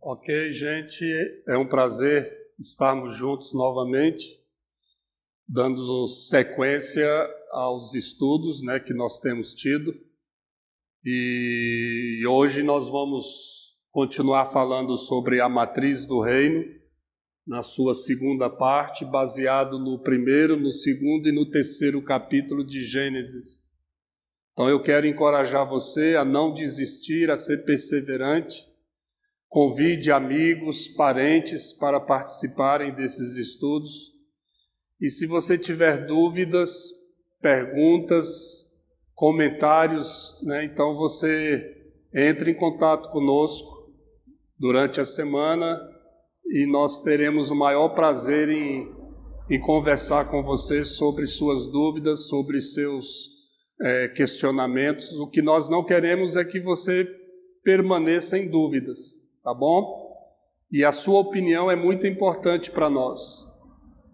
Ok, gente, é um prazer estarmos juntos novamente, dando sequência aos estudos, que nós temos tido. E hoje nós vamos continuar falando sobre a matriz do reino, na sua segunda parte, baseado no primeiro, no segundo e no terceiro capítulo de Gênesis. Então eu quero encorajar você a não desistir, a ser perseverante. Convide amigos, parentes para participarem desses estudos. E se você tiver dúvidas, perguntas, comentários, então você entre em contato conosco durante a semana e nós teremos o maior prazer em conversar com você sobre suas dúvidas, sobre seus questionamentos. O que nós não queremos é que você permaneça em dúvidas. Tá bom? E a sua opinião é muito importante para nós.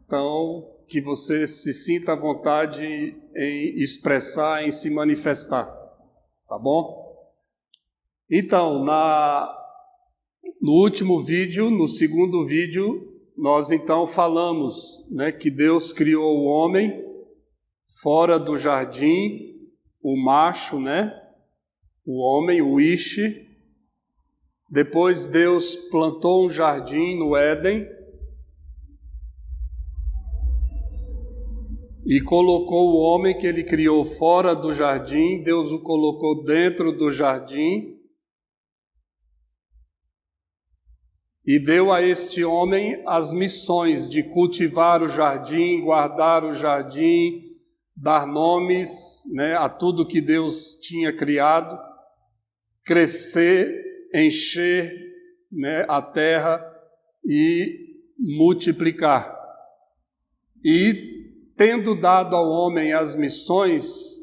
Então, que você se sinta à vontade em expressar, em se manifestar. Tá bom? Então, no último vídeo, no segundo vídeo, nós então falamos que Deus criou o homem fora do jardim, o macho, o homem, o Ishi. Depois Deus plantou um jardim no Éden e colocou o homem que ele criou fora do jardim. Deus o colocou dentro do jardim e deu a este homem as missões de cultivar o jardim, guardar o jardim, dar nomes a tudo que Deus tinha criado, crescer, encher a terra e multiplicar. E tendo dado ao homem as missões,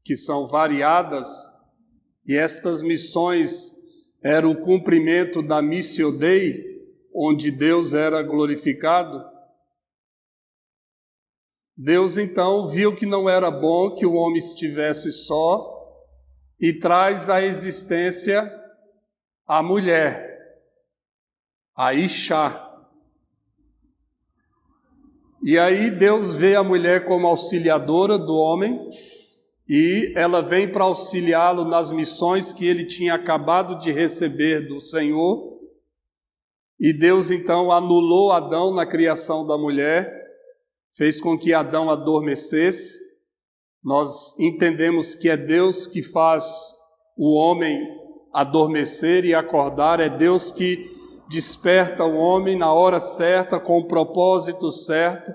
que são variadas, e estas missões eram o cumprimento da Missio Dei, onde Deus era glorificado, Deus então viu que não era bom que o homem estivesse só, e traz à existência a mulher, a Ishá. E aí Deus vê a mulher como auxiliadora do homem, e ela vem para auxiliá-lo nas missões que ele tinha acabado de receber do Senhor. E Deus então anulou Adão na criação da mulher, fez com que Adão adormecesse. Nós entendemos que é Deus que faz o homem adormecer e acordar, é Deus que desperta o homem na hora certa, com o propósito certo,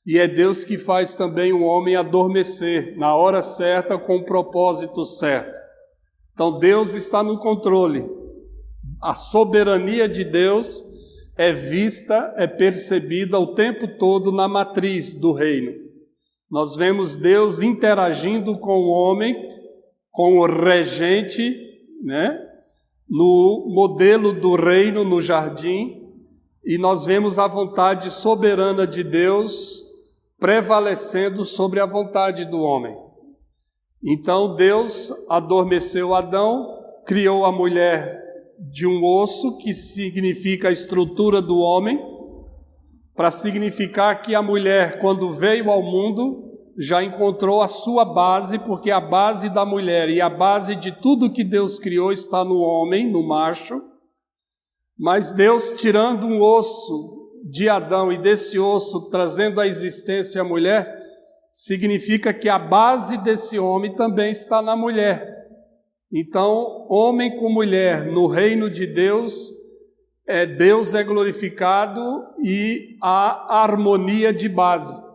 e é Deus que faz também o homem adormecer na hora certa, com o propósito certo. Então Deus está no controle. A soberania de Deus é vista, é percebida o tempo todo na matriz do reino. Nós vemos Deus interagindo com o homem, com o regente, no modelo do reino, no jardim, e nós vemos a vontade soberana de Deus prevalecendo sobre a vontade do homem. Então Deus adormeceu Adão, criou a mulher de um osso, que significa a estrutura do homem, para significar que a mulher, quando veio ao mundo, já encontrou a sua base, porque a base da mulher e a base de tudo que Deus criou está no homem, no macho. Mas Deus, tirando um osso de Adão e desse osso trazendo à existência a mulher, significa que a base desse homem também está na mulher. Então, homem com mulher no reino de Deus é glorificado e há harmonia de base.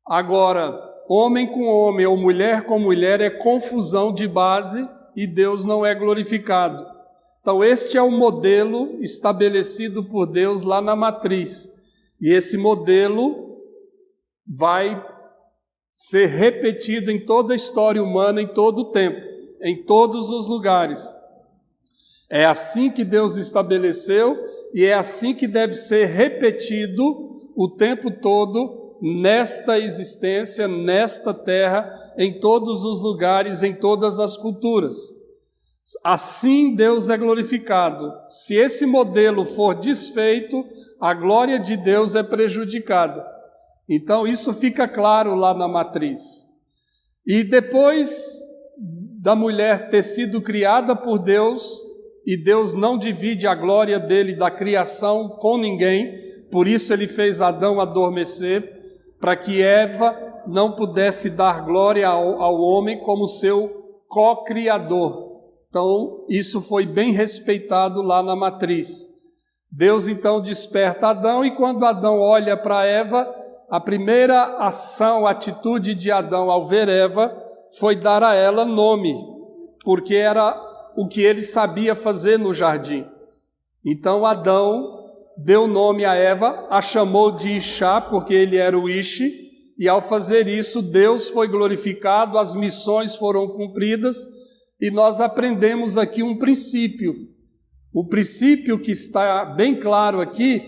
Agora, homem com homem ou mulher com mulher é confusão de base e Deus não é glorificado. Então, este é o modelo estabelecido por Deus lá na matriz. E esse modelo vai ser repetido em toda a história humana, em todo o tempo, em todos os lugares. É assim que Deus estabeleceu e é assim que deve ser repetido o tempo todo nesta existência, nesta terra, em todos os lugares, em todas as culturas. Assim Deus é glorificado. Se esse modelo for desfeito, a glória de Deus é prejudicada. Então isso fica claro lá na matriz. E depois da mulher ter sido criada por Deus, e Deus não divide a glória dele da criação com ninguém, por isso ele fez Adão adormecer, para que Eva não pudesse dar glória ao homem como seu co-criador. Então, isso foi bem respeitado lá na matriz. Deus então desperta Adão, e quando Adão olha para Eva, a primeira ação, atitude de Adão ao ver Eva foi dar a ela nome, porque era o que ele sabia fazer no jardim. Então Adão deu nome a Eva, a chamou de Ishá, porque ele era o Ishi, e ao fazer isso Deus foi glorificado, as missões foram cumpridas, e nós aprendemos aqui um princípio. O princípio que está bem claro aqui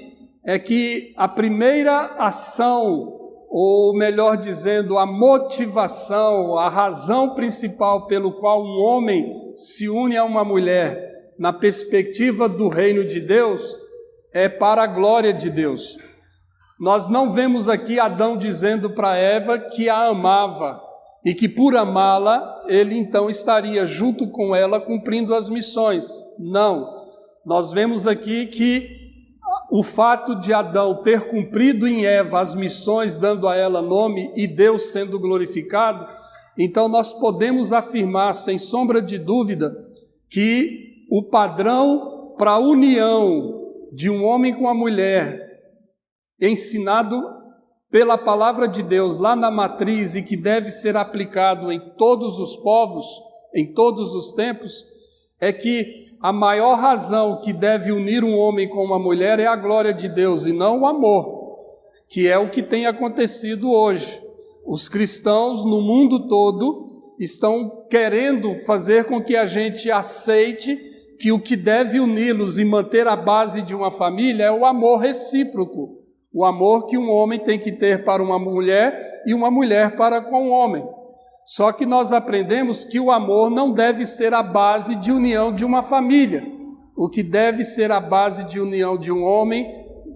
é que a primeira ação, ou melhor dizendo, a motivação, a razão principal pelo qual um homem se une a uma mulher na perspectiva do reino de Deus, é para a glória de Deus. Nós não vemos aqui Adão dizendo para Eva que a amava e que por amá-la ele então estaria junto com ela cumprindo as missões. Não. Nós vemos aqui que o fato de Adão ter cumprido em Eva as missões, dando a ela nome, e Deus sendo glorificado, então nós podemos afirmar, sem sombra de dúvida, que o padrão para a união de um homem com a mulher, ensinado pela palavra de Deus lá na matriz e que deve ser aplicado em todos os povos, em todos os tempos, é que a maior razão que deve unir um homem com uma mulher é a glória de Deus e não o amor, que é o que tem acontecido hoje. Os cristãos no mundo todo estão querendo fazer com que a gente aceite que o que deve uni-los e manter a base de uma família é o amor recíproco, o amor que um homem tem que ter para uma mulher e uma mulher para com um homem. Só que nós aprendemos que o amor não deve ser a base de união de uma família. O que deve ser a base de união de um homem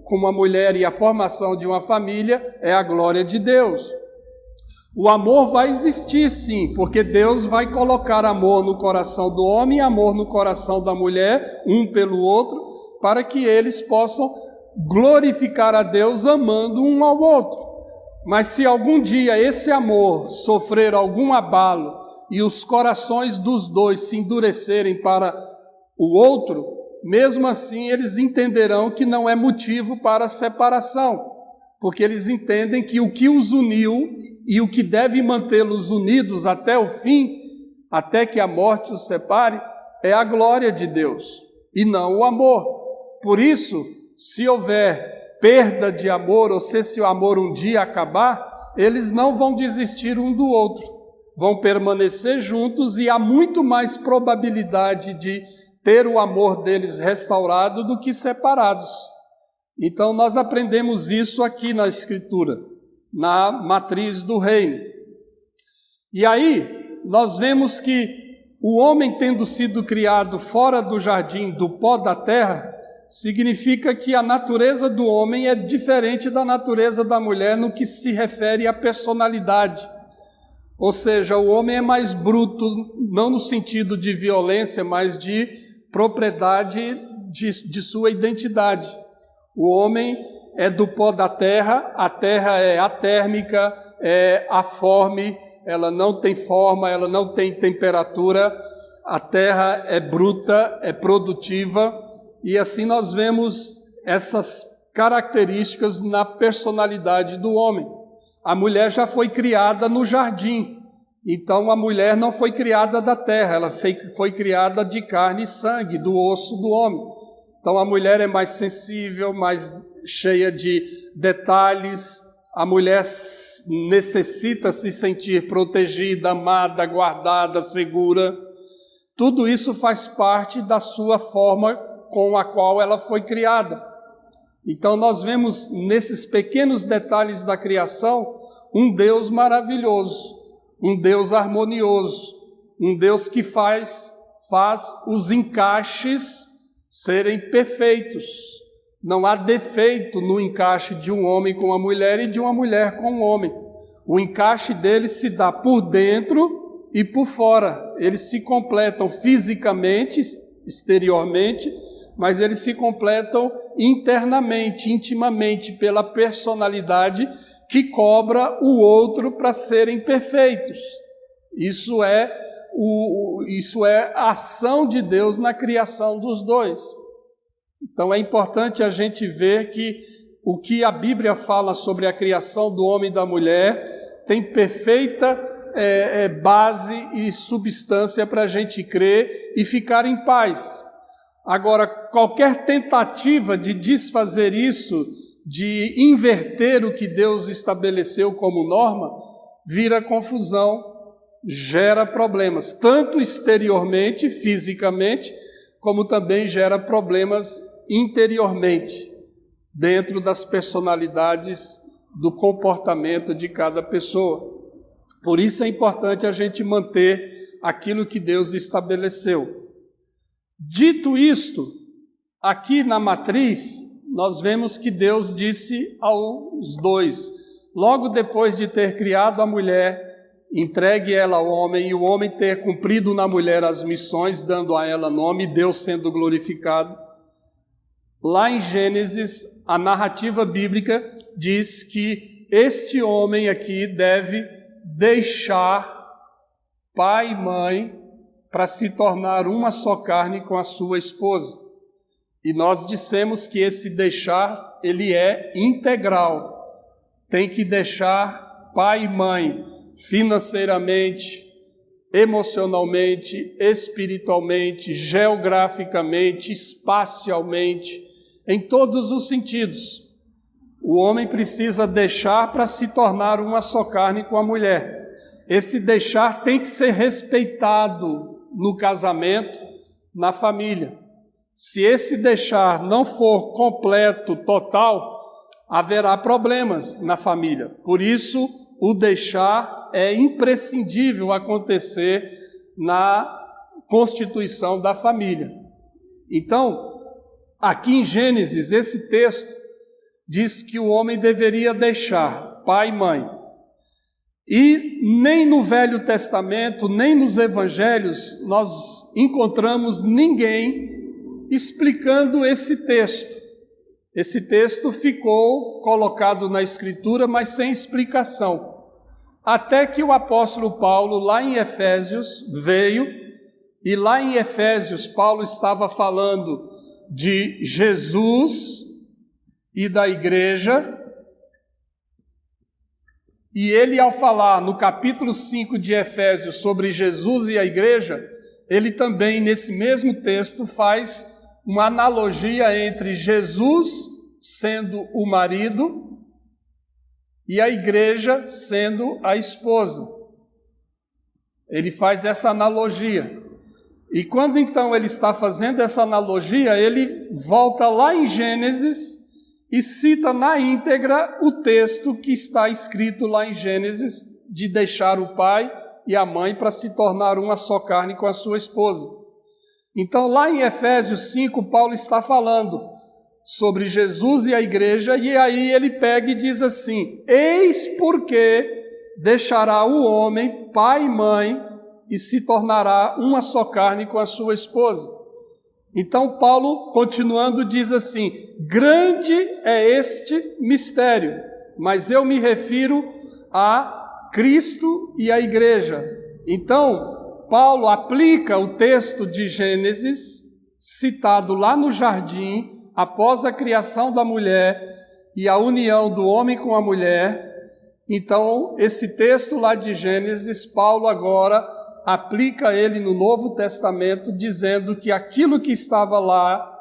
com uma mulher e a formação de uma família é a glória de Deus. O amor vai existir sim, porque Deus vai colocar amor no coração do homem e amor no coração da mulher, um pelo outro, para que eles possam glorificar a Deus amando um ao outro. Mas se algum dia esse amor sofrer algum abalo e os corações dos dois se endurecerem para o outro, mesmo assim eles entenderão que não é motivo para separação, porque eles entendem que o que os uniu e o que deve mantê-los unidos até o fim, até que a morte os separe, é a glória de Deus e não o amor. Por isso, se houver perda de amor, ou se esse amor um dia acabar, eles não vão desistir um do outro, vão permanecer juntos e há muito mais probabilidade de ter o amor deles restaurado do que separados. Então nós aprendemos isso aqui na Escritura, na matriz do reino. E aí nós vemos que o homem tendo sido criado fora do jardim do pó da terra, significa que a natureza do homem é diferente da natureza da mulher no que se refere à personalidade. Ou seja, o homem é mais bruto, não no sentido de violência, mas de propriedade de sua identidade. O homem é do pó da terra, a terra é atérmica, é aforme, ela não tem forma, ela não tem temperatura, a terra é bruta, é produtiva, e assim nós vemos essas características na personalidade do homem. A mulher já foi criada no jardim, então a mulher não foi criada da terra, ela foi criada de carne e sangue, do osso do homem. Então a mulher é mais sensível, mais cheia de detalhes, a mulher necessita se sentir protegida, amada, guardada, segura. Tudo isso faz parte da sua forma com a qual ela foi criada. Então nós vemos nesses pequenos detalhes da criação um Deus maravilhoso, um Deus harmonioso, um Deus que faz faz os encaixes serem perfeitos. Não há defeito no encaixe de um homem com a mulher e de uma mulher com um homem. O encaixe deles se dá por dentro e por fora. Eles se completam fisicamente, exteriormente, mas eles se completam internamente, intimamente, pela personalidade que cobra o outro para serem perfeitos. Isso é a ação de Deus na criação dos dois. Então é importante a gente ver que o que a Bíblia fala sobre a criação do homem e da mulher tem perfeita base e substância para a gente crer e ficar em paz. Agora, qualquer tentativa de desfazer isso, de inverter o que Deus estabeleceu como norma, vira confusão, gera problemas, tanto exteriormente, fisicamente, como também gera problemas interiormente, dentro das personalidades do comportamento de cada pessoa. Por isso é importante a gente manter aquilo que Deus estabeleceu. Dito isto, aqui na matriz, nós vemos que Deus disse aos dois, logo depois de ter criado a mulher, entregue ela ao homem, e o homem ter cumprido na mulher as missões, dando a ela nome, Deus sendo glorificado. Lá em Gênesis, a narrativa bíblica diz que este homem aqui deve deixar pai e mãe para se tornar uma só carne com a sua esposa. E nós dissemos que esse deixar, ele é integral. Tem que deixar pai e mãe financeiramente, emocionalmente, espiritualmente, geograficamente, espacialmente, em todos os sentidos. O homem precisa deixar para se tornar uma só carne com a mulher. Esse deixar tem que ser respeitado no casamento, na família. Se esse deixar não for completo, total, haverá problemas na família. Por isso, o deixar é imprescindível acontecer na constituição da família. Então, aqui em Gênesis, esse texto diz que o homem deveria deixar pai e mãe. E nem no Velho Testamento, nem nos Evangelhos, nós encontramos ninguém explicando esse texto. Esse texto ficou colocado na Escritura, mas sem explicação. Até que o apóstolo Paulo, lá em Efésios, veio, e lá em Efésios, Paulo estava falando de Jesus e da igreja, e ele, ao falar no capítulo 5 de Efésios sobre Jesus e a igreja, ele também, nesse mesmo texto, faz uma analogia entre Jesus sendo o marido e a igreja sendo a esposa. Ele faz essa analogia. E quando então ele está fazendo essa analogia, ele volta lá em Gênesis e cita na íntegra o texto que está escrito lá em Gênesis, de deixar o pai e a mãe para se tornar uma só carne com a sua esposa. Então, lá em Efésios 5, Paulo está falando sobre Jesus e a igreja, e aí ele pega e diz assim: eis porque deixará o homem pai e mãe e se tornará uma só carne com a sua esposa. Então Paulo, continuando, diz assim: grande é este mistério, mas eu me refiro a Cristo e a igreja. Então, Paulo aplica o texto de Gênesis, citado lá no jardim, após a criação da mulher e a união do homem com a mulher. Então, esse texto lá de Gênesis, Paulo agora aplica ele no Novo Testamento, dizendo que aquilo que estava lá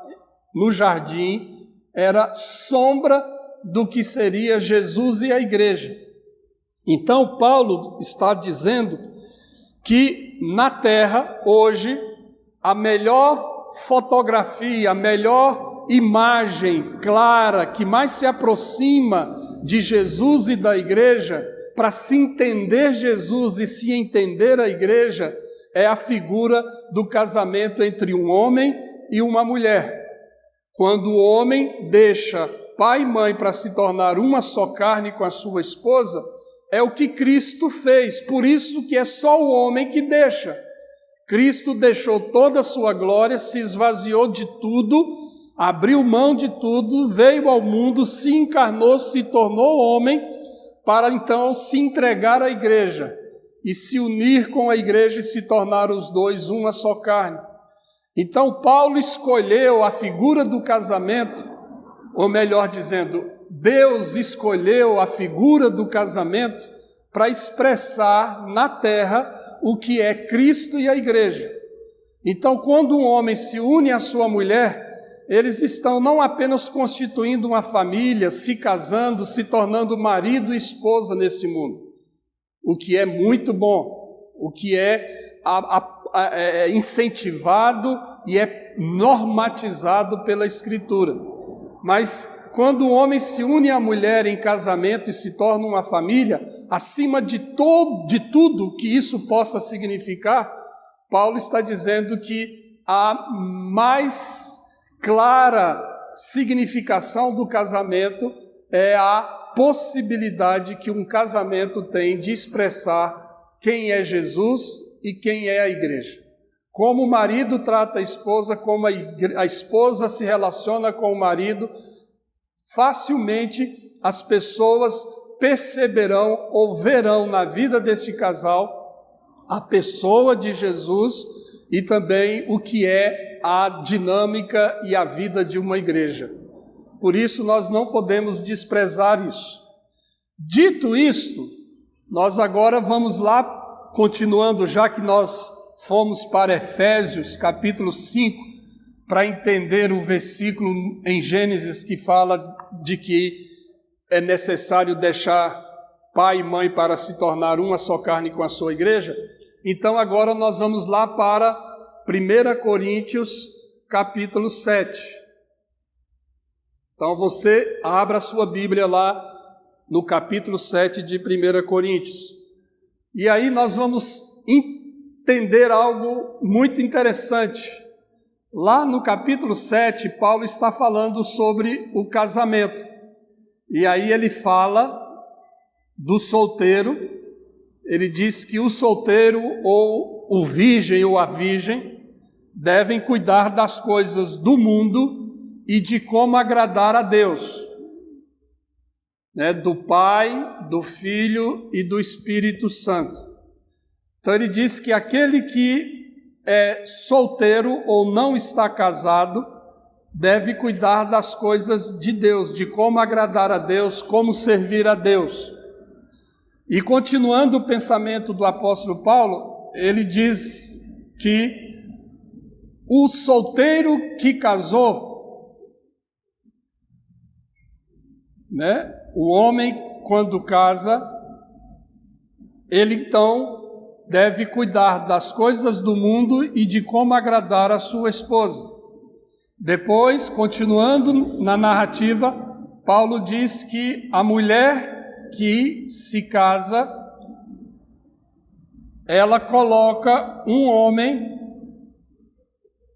no jardim era sombra do que seria Jesus e a igreja. Então, Paulo está dizendo que na terra, hoje, a melhor fotografia, a melhor imagem clara, que mais se aproxima de Jesus e da igreja, para se entender Jesus e se entender a igreja, é a figura do casamento entre um homem e uma mulher. Quando o homem deixa pai e mãe para se tornar uma só carne com a sua esposa, é o que Cristo fez, por isso que é só o homem que deixa. Cristo deixou toda a sua glória, se esvaziou de tudo, abriu mão de tudo, veio ao mundo, se encarnou, se tornou homem, para então se entregar à igreja e se unir com a igreja e se tornar os dois uma só carne. Então Paulo escolheu a figura do casamento, ou melhor dizendo, Deus escolheu a figura do casamento para expressar na terra o que é Cristo e a igreja. Então, quando um homem se une à sua mulher, eles estão não apenas constituindo uma família, se casando, se tornando marido e esposa nesse mundo, o que é muito bom, o que é incentivado e é normatizado pela Escritura. Mas quando o homem se une à mulher em casamento e se torna uma família, acima de tudo que isso possa significar, Paulo está dizendo que a mais clara significação do casamento é a possibilidade que um casamento tem de expressar quem é Jesus e quem é a igreja. Como o marido trata a esposa, como a esposa se relaciona com o marido, facilmente as pessoas perceberão ou verão na vida desse casal a pessoa de Jesus e também o que é a dinâmica e a vida de uma igreja. Por isso, nós não podemos desprezar isso. Dito isto, nós agora vamos lá, continuando, já que nós fomos para Efésios, capítulo 5, para entender o versículo em Gênesis que fala de que é necessário deixar pai e mãe para se tornar uma só carne com a sua igreja. Então agora nós vamos lá para 1 Coríntios, capítulo 7. Então você abra a sua Bíblia lá no capítulo 7 de 1 Coríntios. E aí nós vamos entender algo muito interessante. Lá no capítulo 7, Paulo está falando sobre o casamento. E aí ele fala do solteiro. Ele diz que o solteiro ou o virgem ou a virgem devem cuidar das coisas do mundo e de como agradar a Deus, né? Do Pai, do Filho e do Espírito Santo. Então ele diz que aquele que é solteiro ou não está casado deve cuidar das coisas de Deus, de como agradar a Deus, como servir a Deus. E continuando o pensamento do apóstolo Paulo, ele diz que o solteiro que casou, né, o homem quando casa, ele então deve cuidar das coisas do mundo e de como agradar a sua esposa. Depois, continuando na narrativa, Paulo diz que a mulher que se casa, ela coloca um homem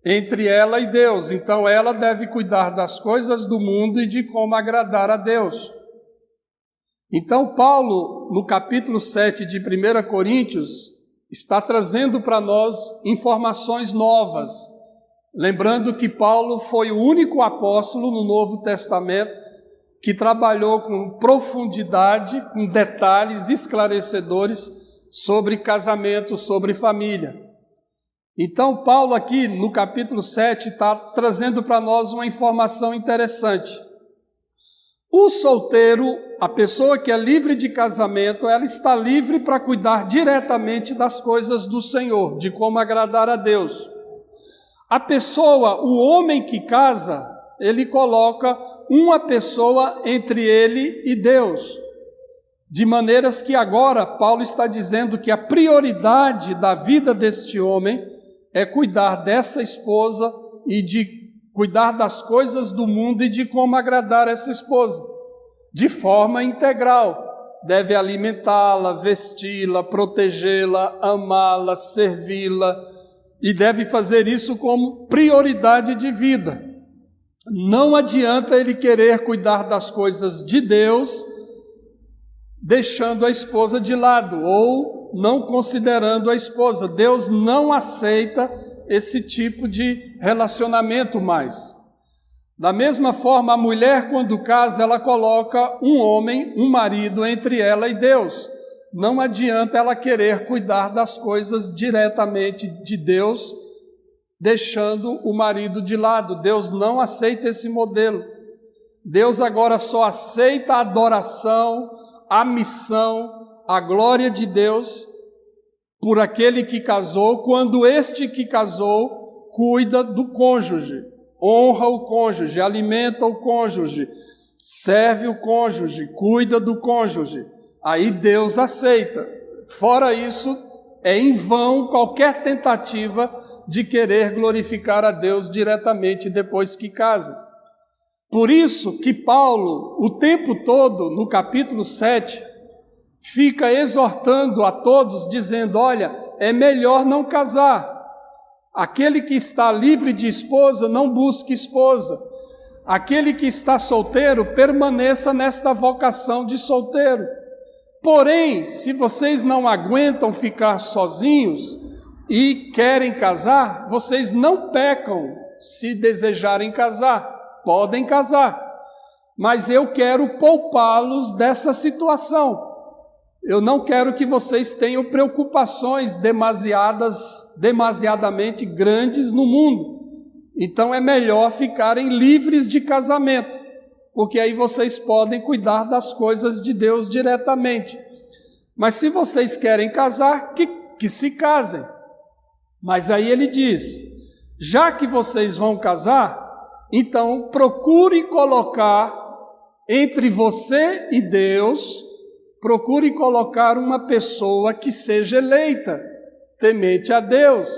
entre ela e Deus. Então ela deve cuidar das coisas do mundo e de como agradar a Deus. Então Paulo, no capítulo 7 de 1 Coríntios, está trazendo para nós informações novas. Lembrando que Paulo foi o único apóstolo no Novo Testamento que trabalhou com profundidade, com detalhes esclarecedores sobre casamento, sobre família. Então, Paulo aqui no capítulo 7 está trazendo para nós uma informação interessante. O solteiro, a pessoa que é livre de casamento, ela está livre para cuidar diretamente das coisas do Senhor, de como agradar a Deus. A pessoa, o homem que casa, ele coloca uma pessoa entre ele e Deus, de maneiras que agora Paulo está dizendo que a prioridade da vida deste homem é cuidar dessa esposa e de cuidar das coisas do mundo e de como agradar essa esposa, de forma integral, deve alimentá-la, vesti-la, protegê-la, amá-la, servi-la, e deve fazer isso como prioridade de vida. Não adianta ele querer cuidar das coisas de Deus, deixando a esposa de lado, ou não considerando a esposa. Deus não aceita esse tipo de relacionamento mais. Da mesma forma, a mulher, quando casa, ela coloca um homem, um marido, entre ela e Deus. Não adianta ela querer cuidar das coisas diretamente de Deus, deixando o marido de lado. Deus não aceita esse modelo. Deus agora só aceita a adoração, a missão, a glória de Deus por aquele que casou, quando este que casou cuida do cônjuge, honra o cônjuge, alimenta o cônjuge, serve o cônjuge, cuida do cônjuge. Aí Deus aceita. Fora isso, é em vão qualquer tentativa de querer glorificar a Deus diretamente depois que casa. Por isso que Paulo, o tempo todo, no capítulo 7, fica exortando a todos, dizendo: olha, é melhor não casar. Aquele que está livre de esposa, não busque esposa. Aquele que está solteiro, permaneça nesta vocação de solteiro. Porém, se vocês não aguentam ficar sozinhos e querem casar, vocês não pecam se desejarem casar. Podem casar. Mas eu quero poupá-los dessa situação. Eu não quero que vocês tenham preocupações demasiadamente grandes no mundo. Então é melhor ficarem livres de casamento, porque aí vocês podem cuidar das coisas de Deus diretamente. Mas se vocês querem casar, que se casem. Mas aí ele diz: já que vocês vão casar, então procure colocar entre você e Deus, procure colocar uma pessoa que seja eleita, temente a Deus,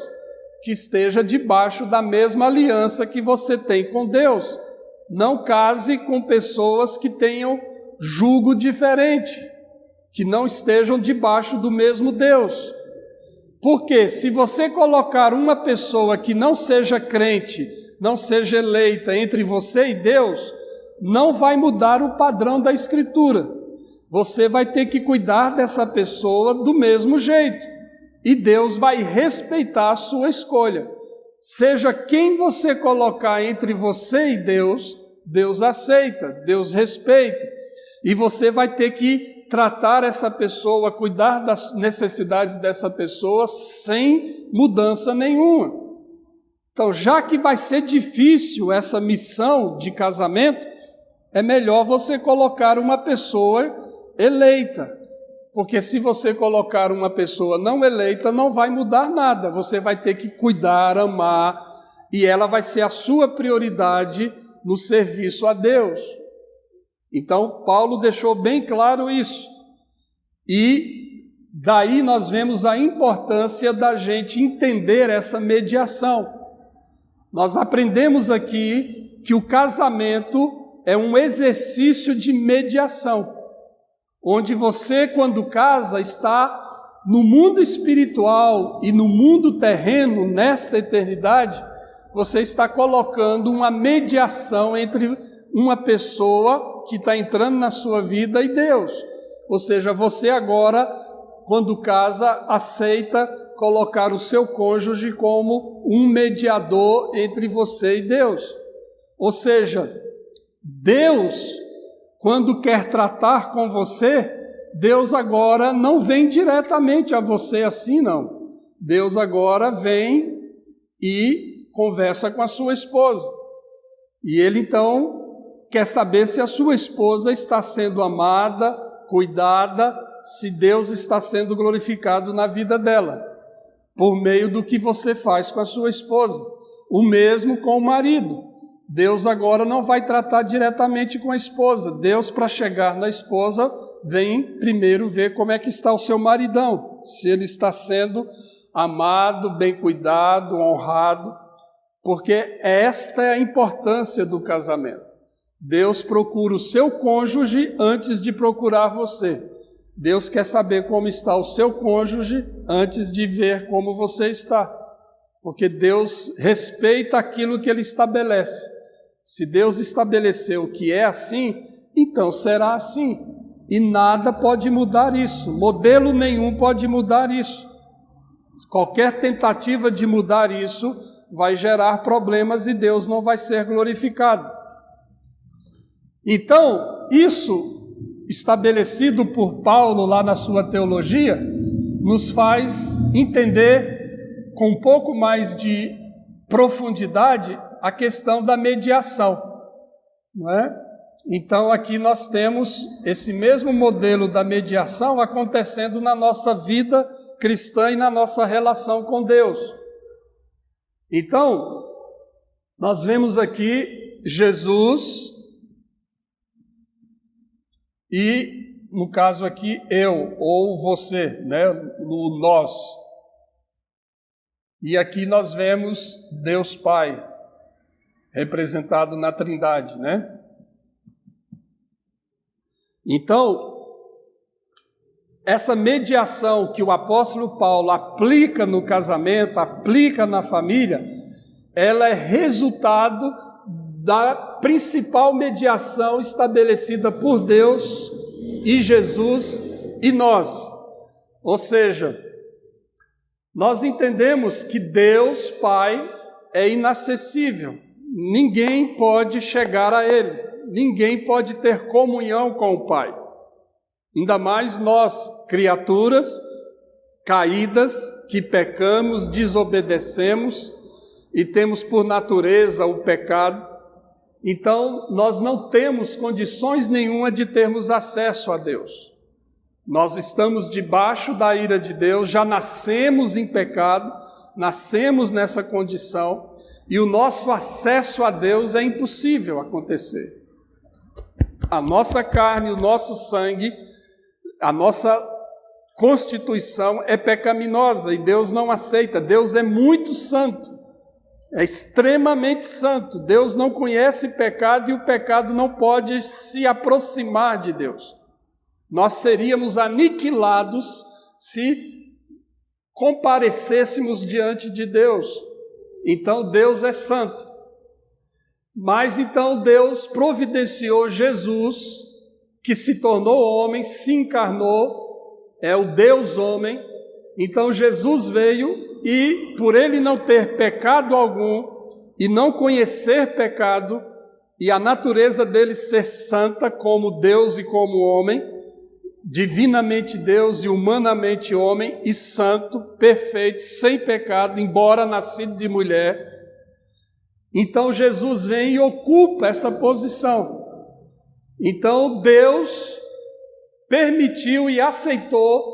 que esteja debaixo da mesma aliança que você tem com Deus. Não case com pessoas que tenham jugo diferente, que não estejam debaixo do mesmo Deus. Porque se você colocar uma pessoa que não seja crente, não seja eleita entre você e Deus, não vai mudar o padrão da Escritura. Você vai ter que cuidar dessa pessoa do mesmo jeito. E Deus vai respeitar a sua escolha. Seja quem você colocar entre você e Deus, Deus aceita, Deus respeita. E você vai ter que tratar essa pessoa, cuidar das necessidades dessa pessoa sem mudança nenhuma. Então, já que vai ser difícil essa missão de casamento, é melhor você colocar uma pessoa eleita. Porque se você colocar uma pessoa não eleita, não vai mudar nada. Você vai ter que cuidar, amar, e ela vai ser a sua prioridade no serviço a Deus. Então, Paulo deixou bem claro isso. E daí nós vemos a importância da gente entender essa mediação. Nós aprendemos aqui que o casamento é um exercício de mediação, onde você, quando casa, está no mundo espiritual e no mundo terreno, nesta eternidade, você está colocando uma mediação entre uma pessoa que está entrando na sua vida e Deus. Ou seja, você agora, quando casa, aceita colocar o seu cônjuge como um mediador entre você e Deus. Ou seja, Deus, quando quer tratar com você, Deus agora não vem diretamente a você assim, não. Deus agora vem e conversa com a sua esposa. E ele então quer saber se a sua esposa está sendo amada, cuidada, se Deus está sendo glorificado na vida dela, por meio do que você faz com a sua esposa. O mesmo com o marido. Deus agora não vai tratar diretamente com a esposa. Deus, para chegar na esposa, vem primeiro ver como é que está o seu maridão, se ele está sendo amado, bem cuidado, honrado, porque esta é a importância do casamento. Deus procura o seu cônjuge antes de procurar você. Deus quer saber como está o seu cônjuge antes de ver como você está, porque Deus respeita aquilo que Ele estabelece. Se Deus estabeleceu que é assim, então será assim, e nada pode mudar isso, modelo nenhum pode mudar isso. Qualquer tentativa de mudar isso vai gerar problemas e Deus não vai ser glorificado. Então, isso estabelecido por Paulo lá na sua teologia, nos faz entender com um pouco mais de profundidade a questão da mediação, não é? Então aqui nós temos esse mesmo modelo da mediação acontecendo na nossa vida cristã e na nossa relação com Deus. Então, nós vemos aqui Jesus e, no caso aqui, eu ou você, né? O nós. E aqui nós vemos Deus Pai, representado na Trindade, né? Então, essa mediação que o apóstolo Paulo aplica no casamento, aplica na família, ela é resultado da principal mediação estabelecida por Deus e Jesus e nós. Ou seja, nós entendemos que Deus Pai é inacessível, ninguém pode chegar a Ele, ninguém pode ter comunhão com o Pai. Ainda mais nós, criaturas caídas, que pecamos, desobedecemos e temos por natureza o pecado. Então, nós não temos condições nenhuma de termos acesso a Deus. Nós estamos debaixo da ira de Deus, já nascemos em pecado, nascemos nessa condição, e o nosso acesso a Deus é impossível acontecer. A nossa carne, o nosso sangue, a nossa constituição é pecaminosa e Deus não aceita. Deus é muito santo, é extremamente santo. Deus não conhece pecado e o pecado não pode se aproximar de Deus. Nós seríamos aniquilados se comparecêssemos diante de Deus. Então Deus é santo. Mas então Deus providenciou Jesus, que se tornou homem, se encarnou, é o Deus homem. Então Jesus veio e, por ele não ter pecado algum e não conhecer pecado, e a natureza dele ser santa como Deus e como homem, divinamente Deus e humanamente homem, e santo, perfeito, sem pecado, embora nascido de mulher, então Jesus vem e ocupa essa posição. Então Deus permitiu e aceitou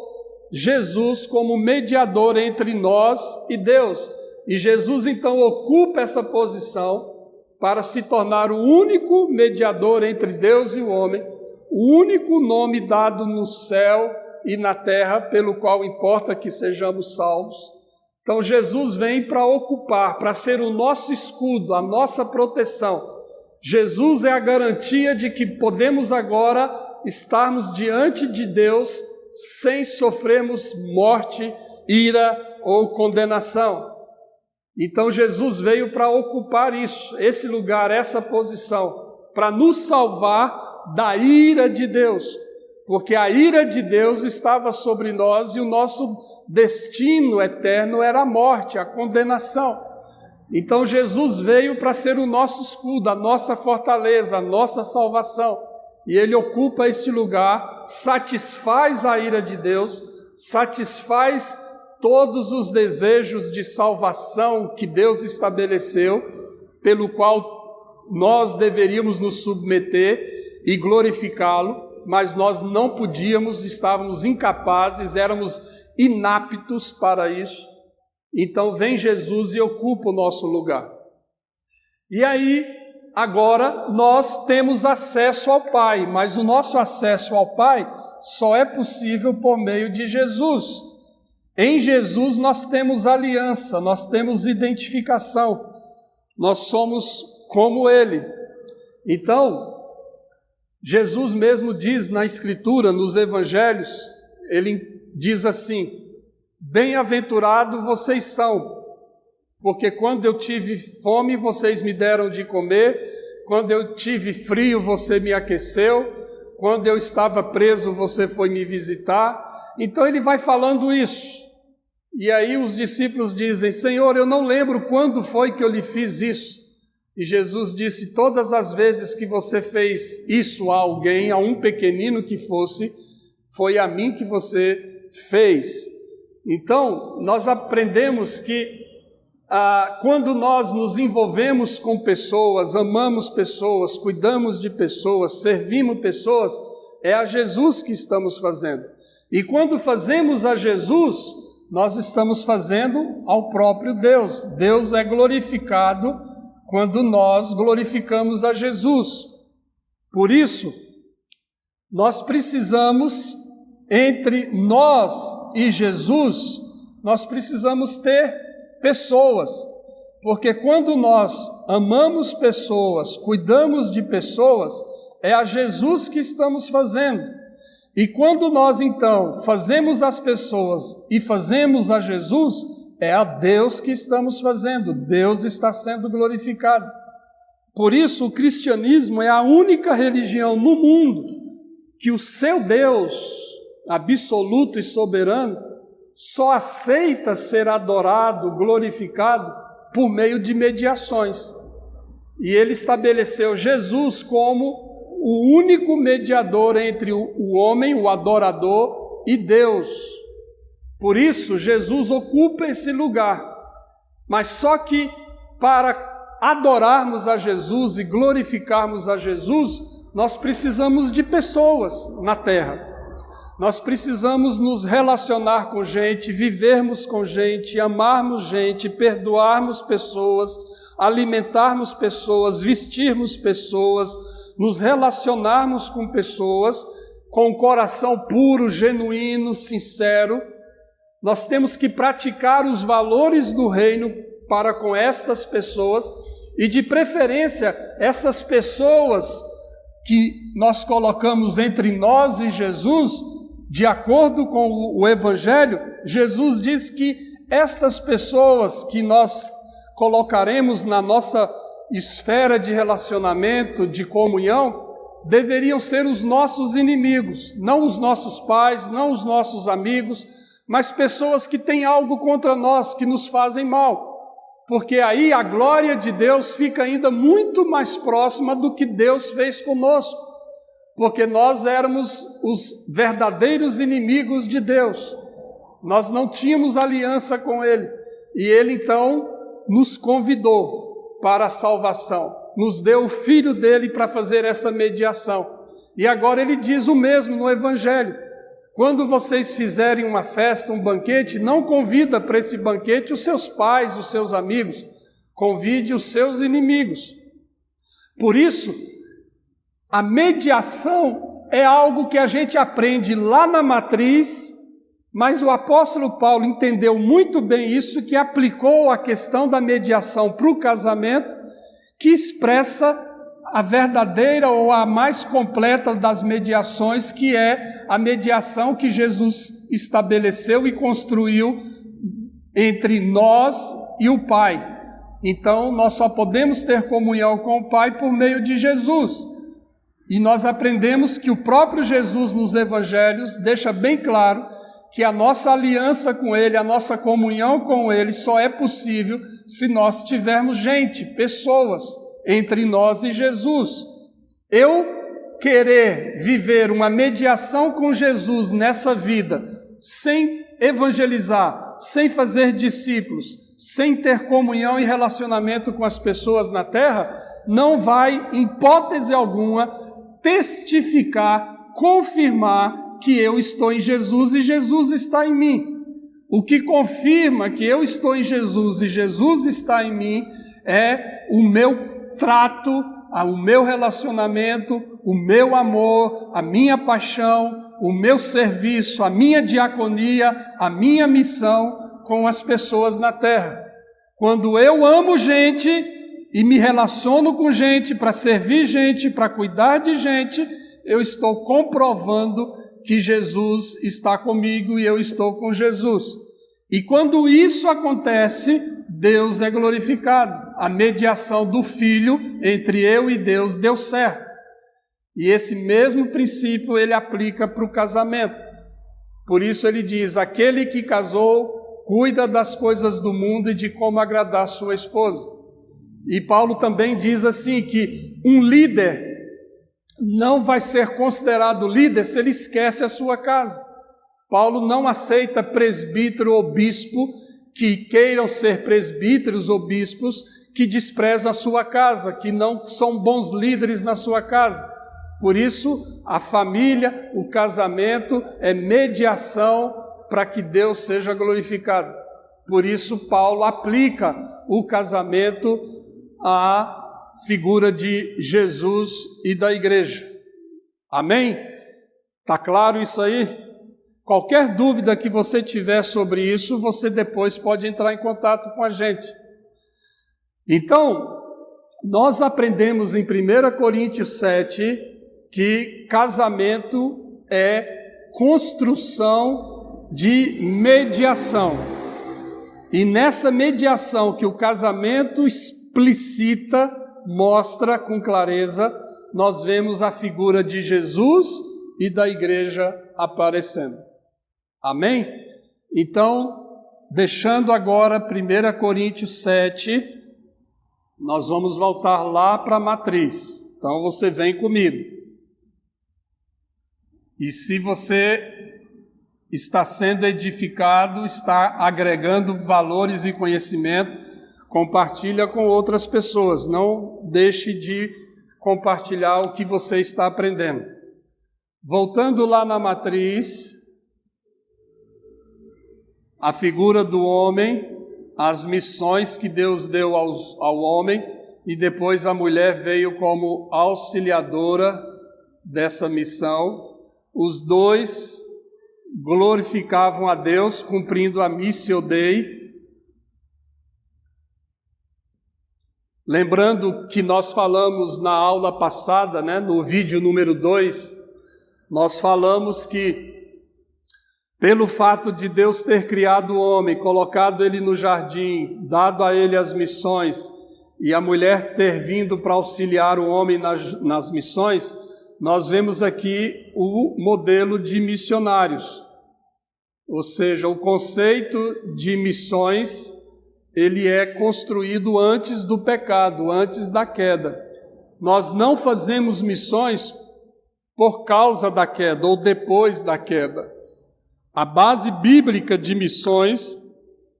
Jesus como mediador entre nós e Deus. E Jesus então ocupa essa posição para se tornar o único mediador entre Deus e o homem, o único nome dado no céu e na terra pelo qual importa que sejamos salvos. Então Jesus vem para ocupar, para ser o nosso escudo, a nossa proteção. Jesus é a garantia de que podemos agora estarmos diante de Deus sem sofrermos morte, ira ou condenação. Então Jesus veio para ocupar isso, esse lugar, essa posição, para nos salvar da ira de Deus, porque a ira de Deus estava sobre nós e o nosso destino eterno era a morte, a condenação. Então Jesus veio para ser o nosso escudo, a nossa fortaleza, a nossa salvação. E Ele ocupa este lugar, satisfaz a ira de Deus, satisfaz todos os desejos de salvação que Deus estabeleceu, pelo qual nós deveríamos nos submeter e glorificá-lo, mas nós não podíamos, estávamos incapazes, éramos inaptos para isso. Então vem Jesus e ocupa o nosso lugar. E aí, agora, nós temos acesso ao Pai, mas o nosso acesso ao Pai só é possível por meio de Jesus. Em Jesus nós temos aliança, nós temos identificação, nós somos como Ele. Então, Jesus mesmo diz na Escritura, nos Evangelhos, ele diz assim: bem-aventurado vocês são, porque quando eu tive fome, vocês me deram de comer, quando eu tive frio, você me aqueceu, quando eu estava preso, você foi me visitar. Então ele vai falando isso. E aí os discípulos dizem: Senhor, eu não lembro quando foi que eu lhe fiz isso. E Jesus disse: todas as vezes que você fez isso a alguém, a um pequenino que fosse, foi a mim que você fez. Então, nós aprendemos que quando nós nos envolvemos com pessoas, amamos pessoas, cuidamos de pessoas, servimos pessoas, é a Jesus que estamos fazendo. E quando fazemos a Jesus, nós estamos fazendo ao próprio Deus. Deus é glorificado quando nós glorificamos a Jesus. Por isso, nós precisamos, entre nós e Jesus, nós precisamos ter pessoas, porque quando nós amamos pessoas, cuidamos de pessoas, é a Jesus que estamos fazendo. E quando nós então fazemos as pessoas e fazemos a Jesus, é a Deus que estamos fazendo, Deus está sendo glorificado. Por isso o cristianismo é a única religião no mundo que o seu Deus, absoluto e soberano, só aceita ser adorado, glorificado por meio de mediações. E ele estabeleceu Jesus como o único mediador entre o homem, o adorador, e Deus. Por isso, Jesus ocupa esse lugar. Mas só que para adorarmos a Jesus e glorificarmos a Jesus, nós precisamos de pessoas na terra. Nós precisamos nos relacionar com gente, vivermos com gente, amarmos gente, perdoarmos pessoas, alimentarmos pessoas, vestirmos pessoas, nos relacionarmos com pessoas com um coração puro, genuíno, sincero. Nós temos que praticar os valores do reino para com estas pessoas e, de preferência, essas pessoas que nós colocamos entre nós e Jesus, de acordo com o Evangelho, Jesus diz que estas pessoas que nós colocaremos na nossa esfera de relacionamento, de comunhão, deveriam ser os nossos inimigos, não os nossos pais, não os nossos amigos, mas pessoas que têm algo contra nós, que nos fazem mal, porque aí a glória de Deus fica ainda muito mais próxima do que Deus fez conosco, porque nós éramos os verdadeiros inimigos de Deus, nós não tínhamos aliança com Ele, e Ele então nos convidou para a salvação, nos deu o Filho dele para fazer essa mediação. E agora ele diz o mesmo no Evangelho: quando vocês fizerem uma festa, um banquete, não convida para esse banquete os seus pais, os seus amigos, convide os seus inimigos. Por isso, a mediação é algo que a gente aprende lá na matriz, mas o apóstolo Paulo entendeu muito bem isso, que aplicou a questão da mediação para o casamento, que expressa a verdadeira ou a mais completa das mediações, que é a mediação que Jesus estabeleceu e construiu entre nós e o Pai. Então, nós só podemos ter comunhão com o Pai por meio de Jesus. E nós aprendemos que o próprio Jesus nos Evangelhos deixa bem claro que a nossa aliança com Ele, a nossa comunhão com Ele só é possível se nós tivermos gente, pessoas, entre nós e Jesus. Eu querer viver uma mediação com Jesus nessa vida, sem evangelizar, sem fazer discípulos, sem ter comunhão e relacionamento com as pessoas na terra, não vai, em hipótese alguma, testificar, confirmar que eu estou em Jesus e Jesus está em mim. O que confirma que eu estou em Jesus e Jesus está em mim é o meu trato, o meu relacionamento, o meu amor, a minha paixão, o meu serviço, a minha diaconia, a minha missão com as pessoas na terra. Quando eu amo gente e me relaciono com gente, para servir gente, para cuidar de gente, eu estou comprovando que Jesus está comigo e eu estou com Jesus. E quando isso acontece, Deus é glorificado. A mediação do Filho entre eu e Deus deu certo. E esse mesmo princípio ele aplica para o casamento. Por isso ele diz, aquele que casou cuida das coisas do mundo e de como agradar sua esposa. E Paulo também diz assim, que um líder não vai ser considerado líder se ele esquece a sua casa. Paulo não aceita presbítero ou bispo que queiram ser presbíteros ou bispos que desprezam a sua casa, que não são bons líderes na sua casa. Por isso, a família, o casamento é mediação para que Deus seja glorificado. Por isso, Paulo aplica o casamento à figura de Jesus e da igreja. Amém? Está claro isso aí? Qualquer dúvida que você tiver sobre isso, você depois pode entrar em contato com a gente. Então, nós aprendemos em 1 Coríntios 7 que casamento é construção de mediação. E nessa mediação que o casamento explicita, mostra com clareza, nós vemos a figura de Jesus e da igreja aparecendo. Amém? Então, deixando agora 1 Coríntios 7, nós vamos voltar lá para a matriz. Então você vem comigo. E se você está sendo edificado, está agregando valores e conhecimento, compartilha com outras pessoas. Não deixe de compartilhar o que você está aprendendo. Voltando lá na matriz, a figura do homem, as missões que Deus deu ao homem, e depois a mulher veio como auxiliadora dessa missão. Os dois glorificavam a Deus, cumprindo a Missio Dei. Lembrando que nós falamos na aula passada, no vídeo número 2, nós falamos que pelo fato de Deus ter criado o homem, colocado ele no jardim, dado a ele as missões, e a mulher ter vindo para auxiliar o homem nas missões, nós vemos aqui o modelo de missionários. Ou seja, o conceito de missões, ele é construído antes do pecado, antes da queda. Nós não fazemos missões por causa da queda ou depois da queda. A base bíblica de missões,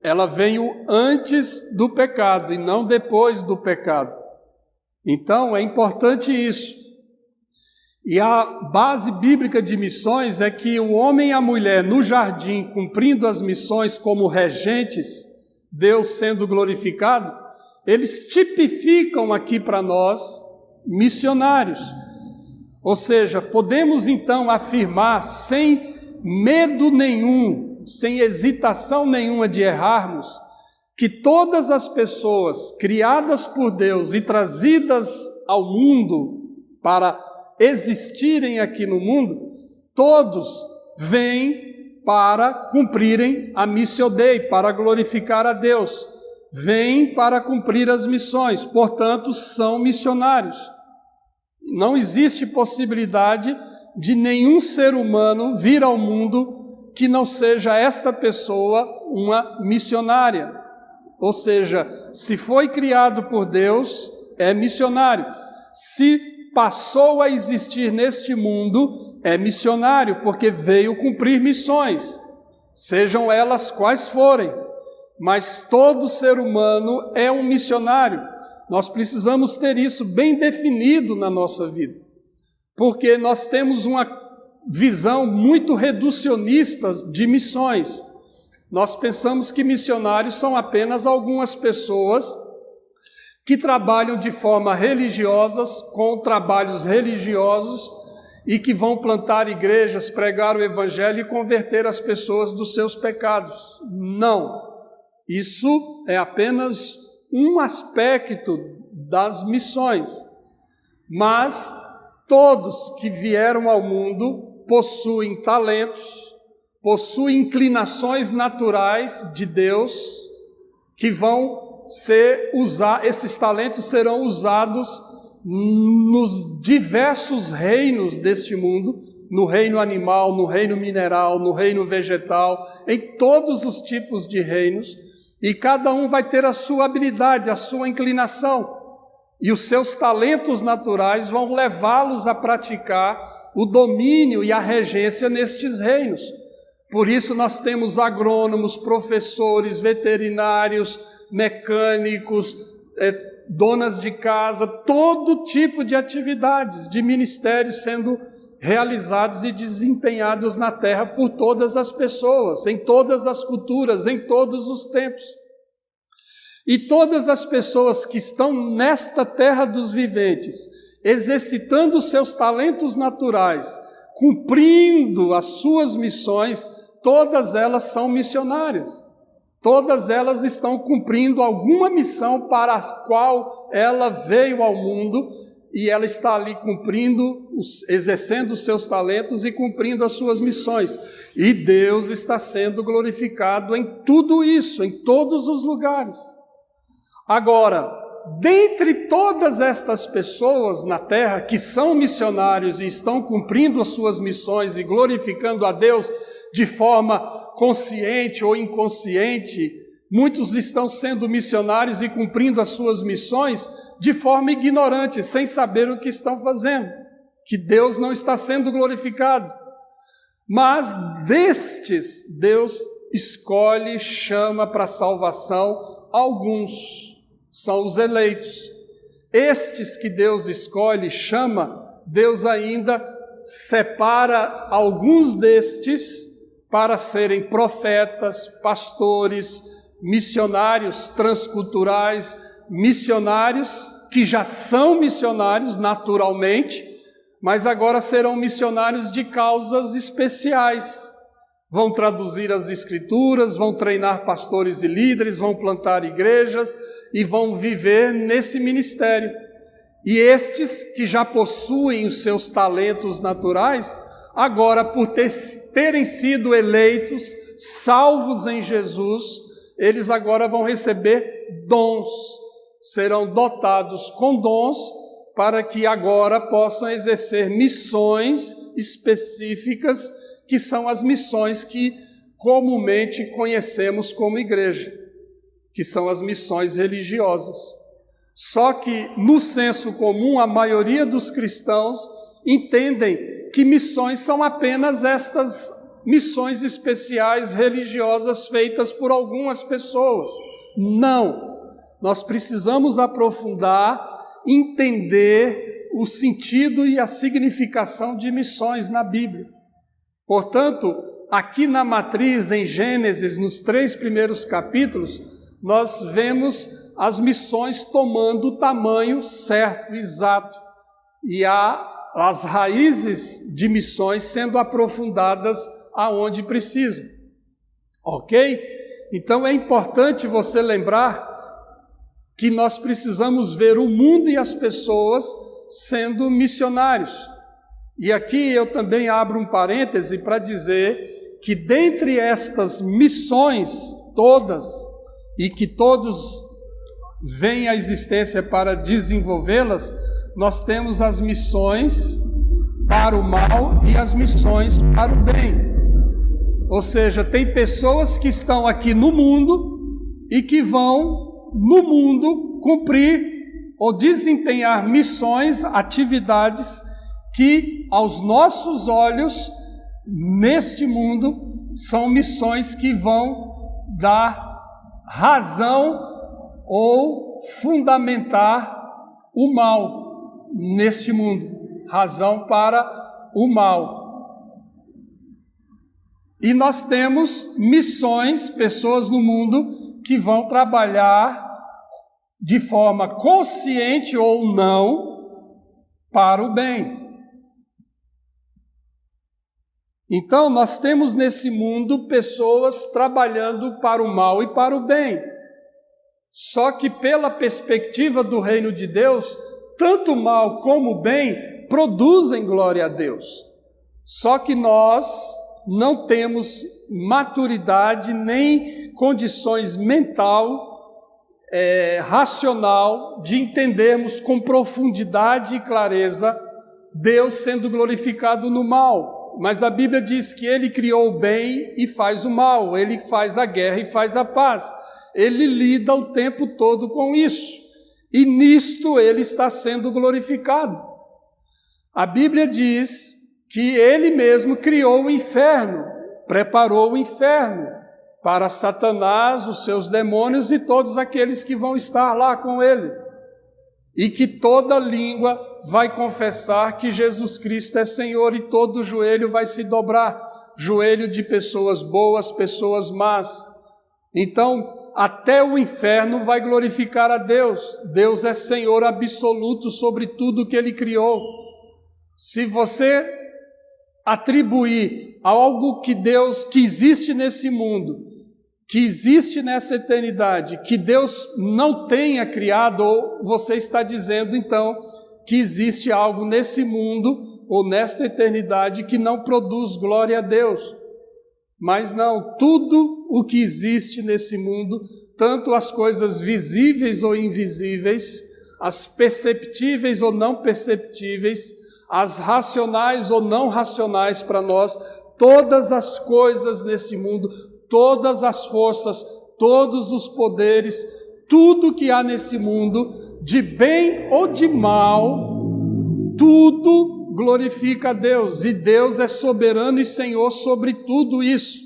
ela veio antes do pecado e não depois do pecado. Então, é importante isso. E a base bíblica de missões é que o homem e a mulher no jardim, cumprindo as missões como regentes, Deus sendo glorificado, eles tipificam aqui para nós missionários. Ou seja, podemos então afirmar sem medo nenhum, sem hesitação nenhuma de errarmos, que todas as pessoas criadas por Deus e trazidas ao mundo para existirem aqui no mundo, todos vêm para cumprirem a Missio Dei, para glorificar a Deus, vêm para cumprir as missões, portanto são missionários. Não existe possibilidade de nenhum ser humano vir ao mundo que não seja esta pessoa uma missionária. Ou seja, se foi criado por Deus, é missionário. Se passou a existir neste mundo, é missionário, porque veio cumprir missões, sejam elas quais forem. Mas todo ser humano é um missionário. Nós precisamos ter isso bem definido na nossa vida, porque nós temos uma visão muito reducionista de missões. Nós pensamos que missionários são apenas algumas pessoas que trabalham de forma religiosa, com trabalhos religiosos, e que vão plantar igrejas, pregar o evangelho e converter as pessoas dos seus pecados. Não, isso é apenas um aspecto das missões, mas Todos que vieram ao mundo possuem talentos, possuem inclinações naturais de Deus, que vão esses talentos serão usados nos diversos reinos deste mundo, no reino animal, no reino mineral, no reino vegetal, em todos os tipos de reinos, e cada um vai ter a sua habilidade, a sua inclinação, e os seus talentos naturais vão levá-los a praticar o domínio e a regência nestes reinos. Por isso nós temos agrônomos, professores, veterinários, mecânicos, donas de casa, todo tipo de atividades, de ministérios sendo realizados e desempenhados na terra por todas as pessoas, em todas as culturas, em todos os tempos. E todas as pessoas que estão nesta terra dos viventes, exercitando seus talentos naturais, cumprindo as suas missões, todas elas são missionárias. Todas elas estão cumprindo alguma missão para a qual ela veio ao mundo, e ela está ali cumprindo, exercendo os seus talentos e cumprindo as suas missões. E Deus está sendo glorificado em tudo isso, em todos os lugares. Agora, dentre todas estas pessoas na terra que são missionários e estão cumprindo as suas missões e glorificando a Deus de forma consciente ou inconsciente, muitos estão sendo missionários e cumprindo as suas missões de forma ignorante, sem saber o que estão fazendo, que Deus não está sendo glorificado. Mas destes, Deus escolhe, chama para a salvação alguns, são os eleitos. Estes que Deus escolhe, chama, Deus ainda separa alguns destes para serem profetas, pastores, missionários transculturais, missionários que já são missionários naturalmente, mas agora serão missionários de causas especiais. Vão traduzir as escrituras, vão treinar pastores e líderes, vão plantar igrejas e vão viver nesse ministério. E estes que já possuem os seus talentos naturais, agora por terem sido eleitos, salvos em Jesus, eles agora vão receber dons, serão dotados com dons para que agora possam exercer missões específicas, que são as missões que comumente conhecemos como igreja, que são as missões religiosas. Só que no senso comum, a maioria dos cristãos entendem que missões são apenas estas missões especiais religiosas feitas por algumas pessoas. Não, nós precisamos aprofundar, entender o sentido e a significação de missões na Bíblia. Portanto, aqui na matriz, em Gênesis, nos 3 primeiros capítulos, nós vemos as missões tomando o tamanho certo, exato, e as raízes de missões sendo aprofundadas aonde precisam. Ok? Então é importante você lembrar que nós precisamos ver o mundo e as pessoas sendo missionários. E aqui eu também abro um parêntese para dizer que dentre estas missões todas, e que todos vêm à existência para desenvolvê-las, nós temos as missões para o mal e as missões para o bem. Ou seja, tem pessoas que estão aqui no mundo e que vão no mundo cumprir ou desempenhar missões, atividades que aos nossos olhos, neste mundo, são missões que vão dar razão ou fundamentar o mal neste mundo, razão para o mal. E nós temos missões, pessoas no mundo que vão trabalhar de forma consciente ou não para o bem. Então, nós temos nesse mundo pessoas trabalhando para o mal e para o bem. Só que pela perspectiva do reino de Deus, tanto o mal como o bem produzem glória a Deus. Só que nós não temos maturidade nem condições racional de entendermos com profundidade e clareza Deus sendo glorificado no mal. Mas a Bíblia diz que Ele criou o bem e faz o mal, Ele faz a guerra e faz a paz. Ele lida o tempo todo com isso. E nisto Ele está sendo glorificado. A Bíblia diz que Ele mesmo criou o inferno, preparou o inferno para Satanás, os seus demônios e todos aqueles que vão estar lá com Ele. E que toda língua vai confessar que Jesus Cristo é Senhor e todo joelho vai se dobrar, joelho de pessoas boas, pessoas más. Então, até o inferno vai glorificar a Deus. Deus é Senhor absoluto sobre tudo que Ele criou. Se você atribuir a algo que existe nesse mundo, que existe nessa eternidade, que Deus não tenha criado, ou você está dizendo então que existe algo nesse mundo ou nesta eternidade que não produz glória a Deus. Mas não, tudo o que existe nesse mundo, tanto as coisas visíveis ou invisíveis, as perceptíveis ou não perceptíveis, as racionais ou não racionais para nós, todas as coisas nesse mundo, todas as forças, todos os poderes, tudo que há nesse mundo, de bem ou de mal, tudo glorifica a Deus, e Deus é soberano e Senhor sobre tudo isso.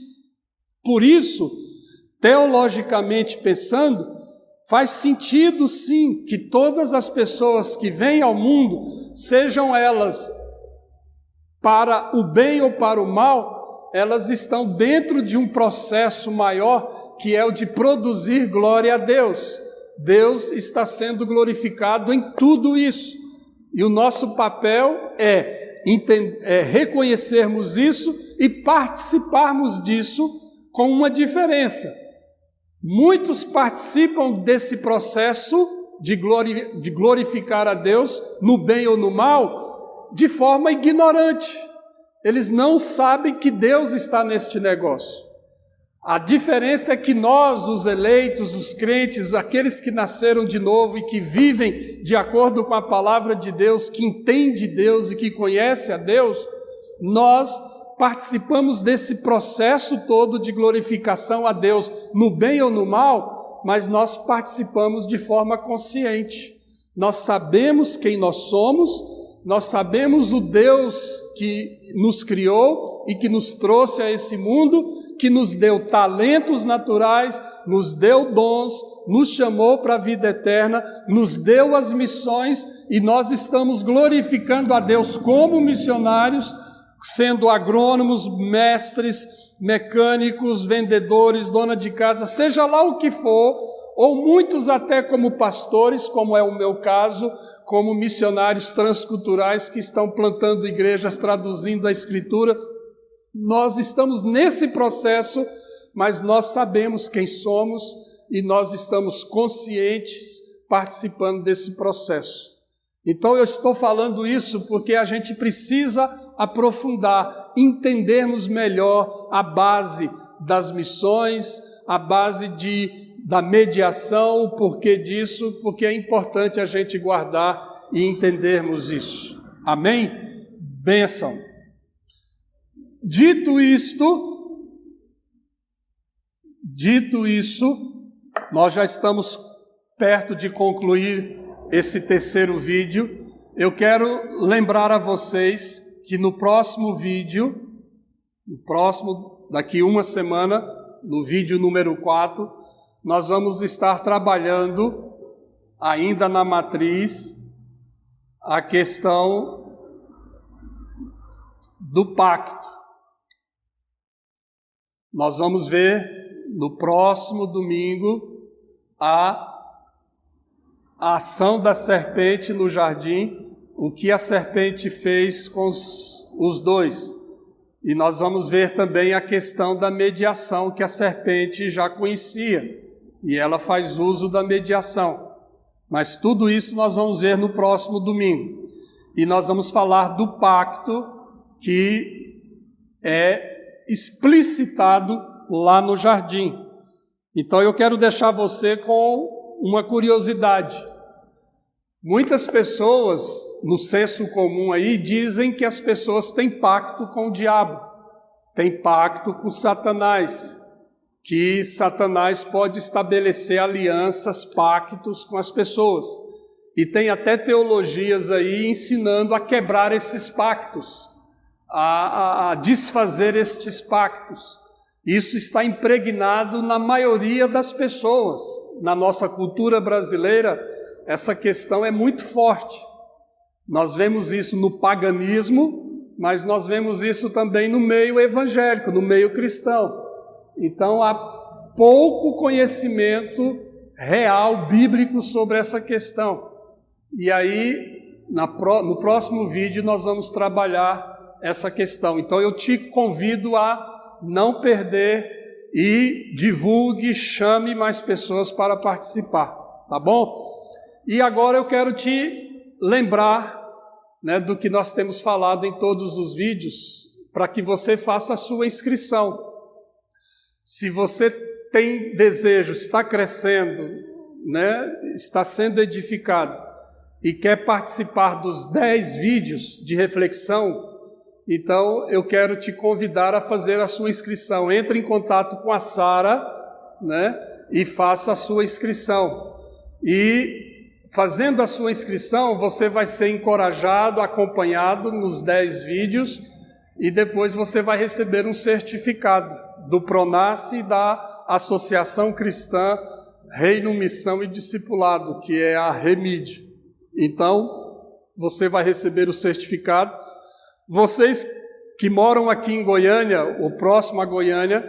Por isso, teologicamente pensando, faz sentido sim que todas as pessoas que vêm ao mundo, sejam elas para o bem ou para o mal, elas estão dentro de um processo maior, que é o de produzir glória a Deus. Deus está sendo glorificado em tudo isso. E o nosso papel é reconhecermos isso e participarmos disso com uma diferença. Muitos participam desse processo de glorificar a Deus no bem ou no mal de forma ignorante. Eles não sabem que Deus está neste negócio. A diferença é que nós, os eleitos, os crentes, aqueles que nasceram de novo e que vivem de acordo com a palavra de Deus, que entende Deus e que conhece a Deus, nós participamos desse processo todo de glorificação a Deus no bem ou no mal, mas nós participamos de forma consciente. Nós sabemos quem nós somos, nós sabemos o Deus que nos criou e que nos trouxe a esse mundo, que nos deu talentos naturais, nos deu dons, nos chamou para a vida eterna, nos deu as missões e nós estamos glorificando a Deus como missionários, sendo agrônomos, mestres, mecânicos, vendedores, dona de casa, seja lá o que for, ou muitos até como pastores, como é o meu caso, como missionários transculturais que estão plantando igrejas, traduzindo a Escritura. Nós estamos nesse processo, mas nós sabemos quem somos e nós estamos conscientes participando desse processo. Então eu estou falando isso porque a gente precisa aprofundar, entendermos melhor a base das missões, a base da mediação, o porquê disso, porque é importante a gente guardar e entendermos isso. Amém? Bênção. Dito isso, nós já estamos perto de concluir esse terceiro vídeo. Eu quero lembrar a vocês que no próximo vídeo, daqui uma semana, no vídeo número 4, nós vamos estar trabalhando ainda na matriz a questão do pacto. Nós vamos ver no próximo domingo a ação da serpente no jardim, o que a serpente fez com os dois. E nós vamos ver também a questão da mediação que a serpente já conhecia, e ela faz uso da mediação. Mas tudo isso nós vamos ver no próximo domingo. e nós vamos falar do pacto que é explicitado lá no jardim. Então eu quero deixar você com uma curiosidade. Muitas pessoas, no senso comum aí, dizem que as pessoas têm pacto com o diabo, têm pacto com Satanás, que Satanás pode estabelecer alianças, pactos com as pessoas. E tem até teologias aí ensinando a quebrar esses pactos, a desfazer estes pactos. Isso está impregnado na maioria das pessoas. Na nossa cultura brasileira, essa questão é muito forte. Nós vemos isso no paganismo, mas nós vemos isso também no meio evangélico, no meio cristão. Então, há pouco conhecimento real, bíblico, sobre essa questão. E aí, no próximo vídeo, nós vamos trabalhar essa questão. Então, eu te convido a não perder e divulgue, chame mais pessoas para participar, tá bom? E agora eu quero te lembrar, né, do que nós temos falado em todos os vídeos, para que você faça a sua inscrição. Se você tem desejo, está crescendo, né, está sendo edificado e quer participar dos 10 vídeos de reflexão, então eu quero te convidar a fazer a sua inscrição. Entre em contato com a Sara, né, e faça a sua inscrição. E fazendo a sua inscrição, você vai ser encorajado, acompanhado nos 10 vídeos, e depois você vai receber um certificado do Pronace e da Associação Cristã Reino, Missão e Discipulado, que é a REMID. Então, você vai receber o certificado. Vocês que moram aqui em Goiânia, ou próximo a Goiânia,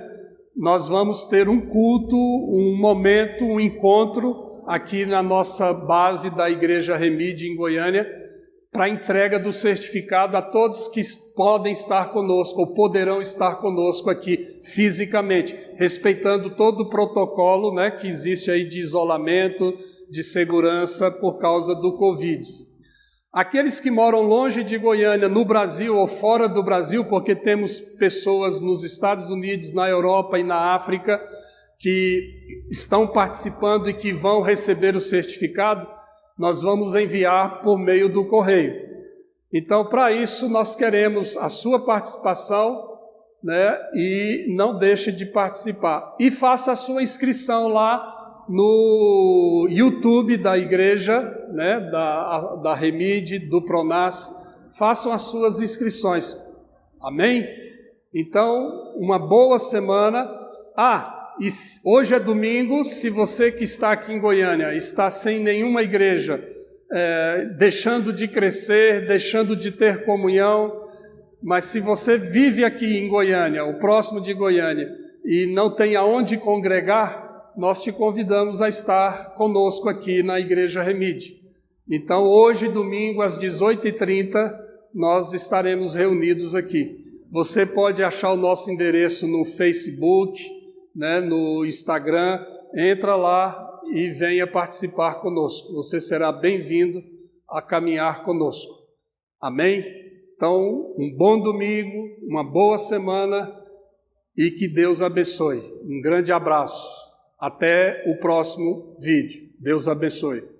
nós vamos ter um culto, um momento, um encontro aqui na nossa base da Igreja REMID em Goiânia, para a entrega do certificado a todos que podem estar conosco, ou poderão estar conosco aqui fisicamente, respeitando todo o protocolo, né, que existe aí de isolamento, de segurança por causa do Covid. Aqueles que moram longe de Goiânia, no Brasil ou fora do Brasil, porque temos pessoas nos Estados Unidos, na Europa e na África que estão participando e que vão receber o certificado, nós vamos enviar por meio do correio. Então, para isso, nós queremos a sua participação, né, e não deixe de participar. E faça a sua inscrição lá no YouTube da igreja, né, da REMID, do Pronace. Façam as suas inscrições. Amém? Então, uma boa semana. E hoje é domingo. Se você que está aqui em Goiânia está sem nenhuma igreja, deixando de crescer, deixando de ter comunhão, mas se você vive aqui em Goiânia, ou próximo de Goiânia, e não tem aonde congregar, nós te convidamos a estar conosco aqui na Igreja REMID. Então, hoje, domingo, às 18h30, nós estaremos reunidos aqui. Você pode achar o nosso endereço no Facebook, né, no Instagram. Entra lá e venha participar conosco. Você será bem-vindo a caminhar conosco. Amém? Então, um bom domingo, uma boa semana e que Deus abençoe. Um grande abraço. Até o próximo vídeo. Deus abençoe.